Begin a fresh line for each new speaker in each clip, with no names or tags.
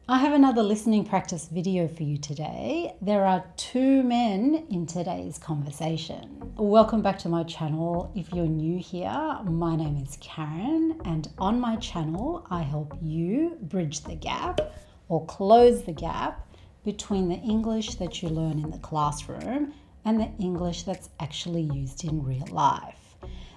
I have another listening practice video for you today. There are two men in today's conversation. Welcome back to my channel. If you're new here, my name is Karen, and on my channel, I help you bridge the gap or close the gap between the English that you learn in the classroom and the English that's actually used in real life.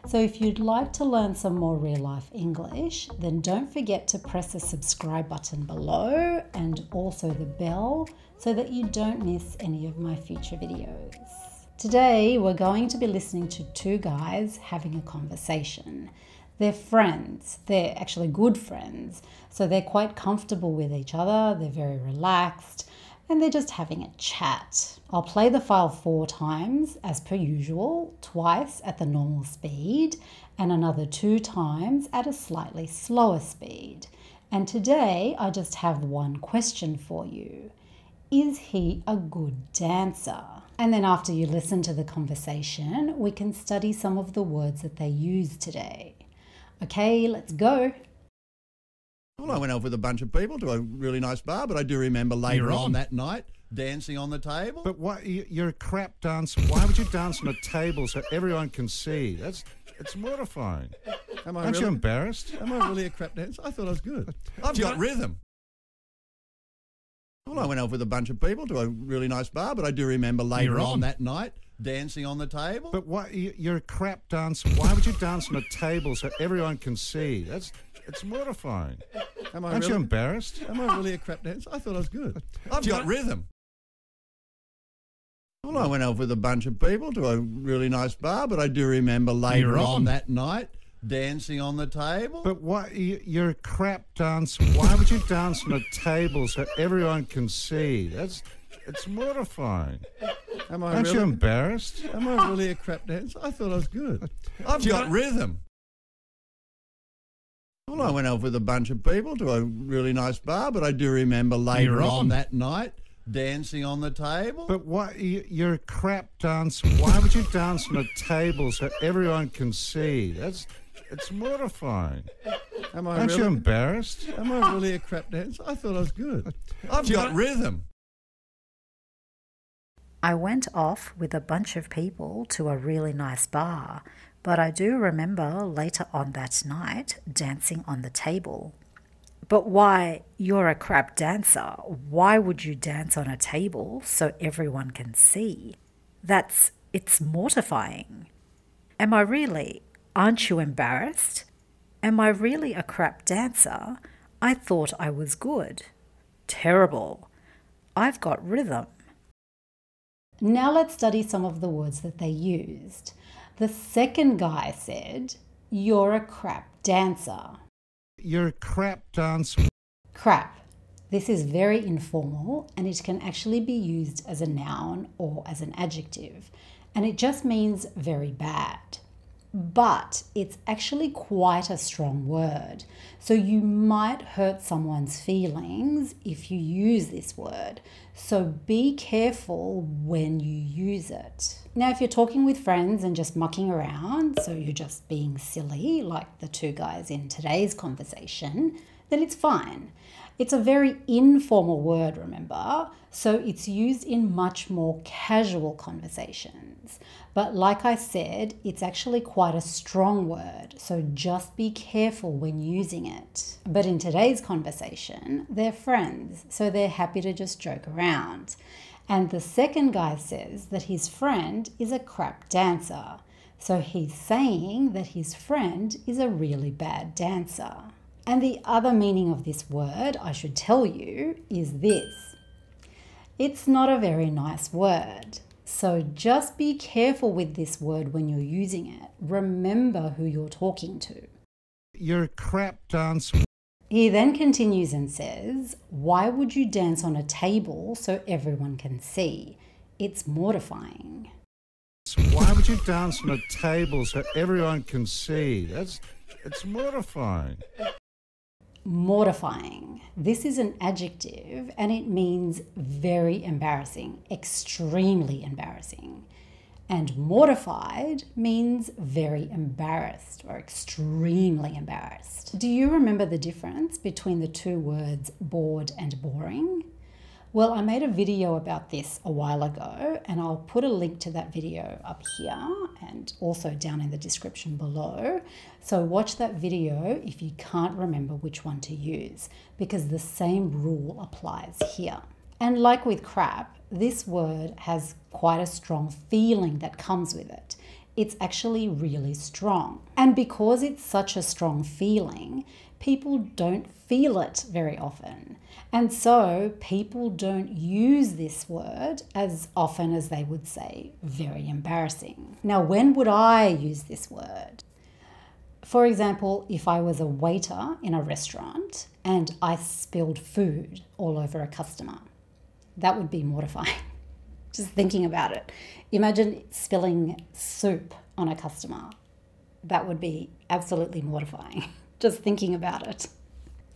So if you'd like to learn some more real life English, then don't forget to press the subscribe button below and also the bell so that you don't miss any of my future videos. Today, we're going to be listening to two guys having a conversation. They're friends. They're actually good friends. So they're quite comfortable with each other. They're very relaxed. And they're just having a chat. I'll play the file 4 times as per usual, twice at the normal speed and another 2 times at a slightly slower speed. And today I just have one question for you. Is he a good dancer? And then after you listen to the conversation, we can study some of the words that they use today. Okay, let's go.
Well, I went off with a bunch of people to a really nice bar, but I do remember later on that night dancing on the table.
But why, you're a crap dancer. Why would you dance on a table so everyone can see? It's mortifying. Aren't you embarrassed?
Am I really a crap dancer? I thought I was good. I've got rhythm. Well, I went off with a bunch of people to a really nice bar, but I do remember later on that night dancing on the table.
But why, you're a crap dancer. Why would you dance on a table so everyone can see? It's mortifying. Aren't you embarrassed?
Am I really a crap dancer? I thought I was good. I've got rhythm. Well, I went off with a bunch of people to a really nice bar, but I do remember later on that night dancing on the table.
But why, you're a crap dancer. Why would you dance on a table so everyone can see? It's mortifying. Aren't you embarrassed?
Am I really a crap dancer? I thought I was good. I've got rhythm. Well, I went off with a bunch of people to a really nice bar, but I do remember later on that night dancing on the table.
But why, you're a crap dancer. Why would you dance on a table so everyone can see? It's mortifying. Aren't you embarrassed?
Am I really a crap dancer? I thought I was good. I've got rhythm.
I went off with a bunch of people to a really nice bar, but I do remember later on that night dancing on the table. But why, you're a crap dancer. Why would you dance on a table so everyone can see? It's mortifying. Am I really? Aren't you embarrassed? Am I really a crap dancer? I thought I was good. Terrible. I've got rhythm. Now let's study some of the words that they used. The second guy said, "You're a crap dancer."
You're a crap dancer.
Crap. This is very informal and it can actually be used as a noun or as an adjective, and it just means very bad. But it's actually quite a strong word, so you might hurt someone's feelings if you use this word. So be careful when you use it. Now, if you're talking with friends and just mucking around, so you're just being silly, like the two guys in today's conversation, then it's fine. It's a very informal word, remember, so it's used in much more casual conversations. But like I said, it's actually quite a strong word, so just be careful when using it. But in today's conversation, they're friends, so they're happy to just joke around. And the second guy says that his friend is a crap dancer, so he's saying that his friend is a really bad dancer. And the other meaning of this word, I should tell you, is this. It's not a very nice word. So just be careful with this word when you're using it. Remember who you're talking to.
You're a crap dancer.
He then continues and says, "Why would you dance on a table so everyone can see? It's mortifying."
Why would you dance on a table so everyone can see? It's mortifying.
Mortifying. This is an adjective and it means very embarrassing, extremely embarrassing. And mortified means very embarrassed or extremely embarrassed. Do you remember the difference between the two words bored and boring? Well, I made a video about this a while ago, and I'll put a link to that video up here and also down in the description below. So watch that video if you can't remember which one to use, because the same rule applies here. And like with crap, this word has quite a strong feeling that comes with it. It's actually really strong. And because it's such a strong feeling, people don't feel it very often. And so people don't use this word as often as they would say very embarrassing. Now, when would I use this word? For example, if I was a waiter in a restaurant and I spilled food all over a customer, that would be mortifying. Just thinking about it. Imagine spilling soup on a customer. That would be absolutely mortifying. Just thinking about it.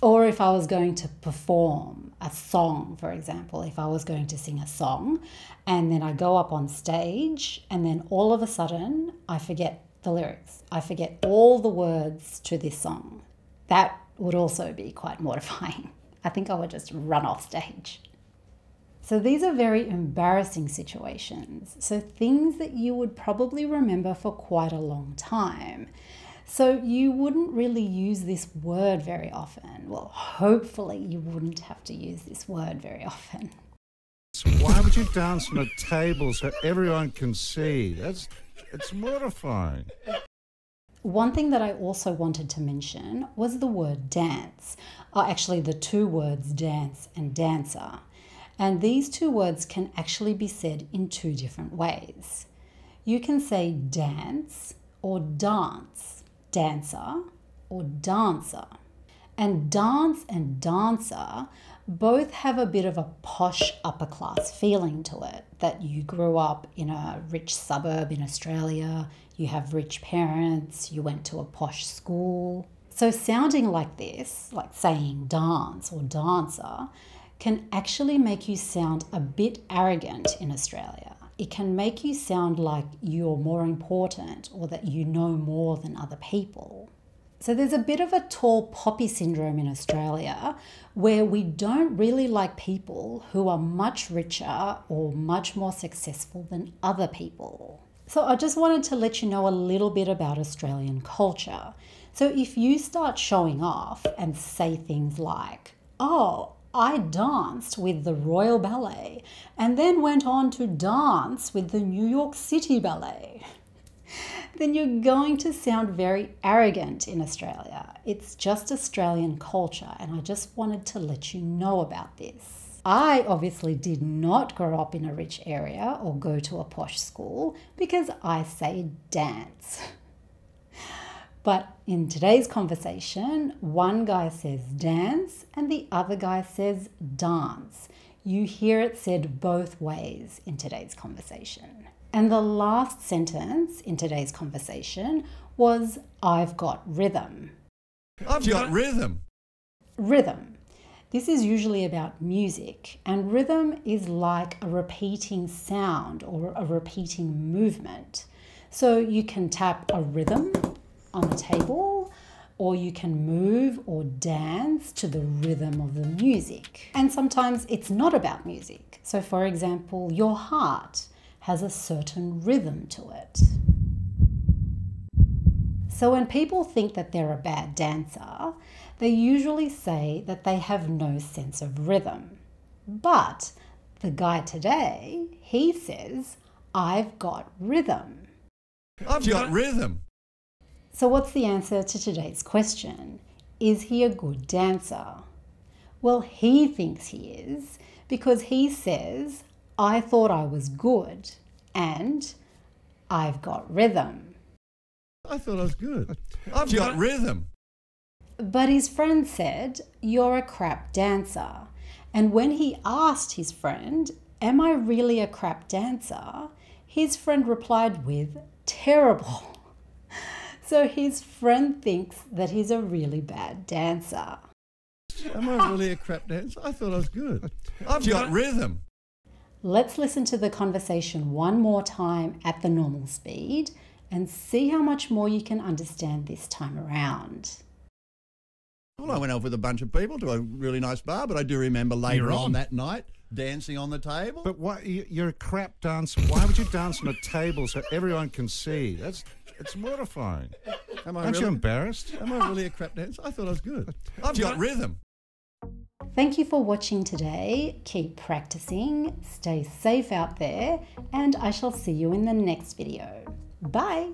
Or if I was going to perform a song, for example, if I was going to sing a song and then I go up on stage and then all of a sudden I forget the lyrics. I forget all the words to this song. That would also be quite mortifying. I think I would just run off stage. So these are very embarrassing situations. So things that you would probably remember for quite a long time. So you wouldn't really use this word very often. Well, hopefully you wouldn't have to use this word very often.
Why would you dance on a table so everyone can see? It's mortifying.
One thing that I also wanted to mention was the word dance. Actually, the two words dance and dancer. And these two words can actually be said in two different ways. You can say dance or dance, dancer or dancer. And dance and dancer both have a bit of a posh upper class feeling to it, that you grew up in a rich suburb in Australia, you have rich parents, you went to a posh school. So sounding like this, like saying dance or dancer, can actually make you sound a bit arrogant in Australia. It can make you sound like you're more important or that you know more than other people. So there's a bit of a tall poppy syndrome in Australia where we don't really like people who are much richer or much more successful than other people. So I just wanted to let you know a little bit about Australian culture. So if you start showing off and say things like, oh, I danced with the Royal Ballet and then went on to dance with the New York City Ballet, then you're going to sound very arrogant in Australia. It's just Australian culture, and I just wanted to let you know about this. I obviously did not grow up in a rich area or go to a posh school because I say dance. But in today's conversation, one guy says dance and the other guy says dance. You hear it said both ways in today's conversation. And the last sentence in today's conversation was, I've got rhythm.
I've got rhythm.
Rhythm. This is usually about music, and rhythm is like a repeating sound or a repeating movement. So you can tap a rhythm on the table, or you can move or dance to the rhythm of the music. And sometimes it's not about music. So for example, your heart has a certain rhythm to it. So when people think that they're a bad dancer, they usually say that they have no sense of rhythm. But the guy today, he says, I've got rhythm.
I've got rhythm.
So what's the answer to today's question? Is he a good dancer? Well, he thinks he is because he says, I thought I was good and I've got rhythm.
I thought I was good. I've got rhythm.
But his friend said, you're a crap dancer. And when he asked his friend, am I really a crap dancer? His friend replied with, terrible. So his friend thinks that he's a really bad dancer.
Am I really a crap dancer? I thought I was good. I've got rhythm.
Let's listen to the conversation one more time at the normal speed and see how much more you can understand this time around.
Well, I went off with a bunch of people to a really nice bar, but I do remember later on that night dancing on the table.
But why, you're a crap dancer. Why would you dance on a table so everyone can see? It's mortifying. Aren't you embarrassed?
Am I really a crap dancer? I thought I was good. I've got rhythm.
Thank you for watching today. Keep practicing, stay safe out there, and I shall see you in the next video. Bye!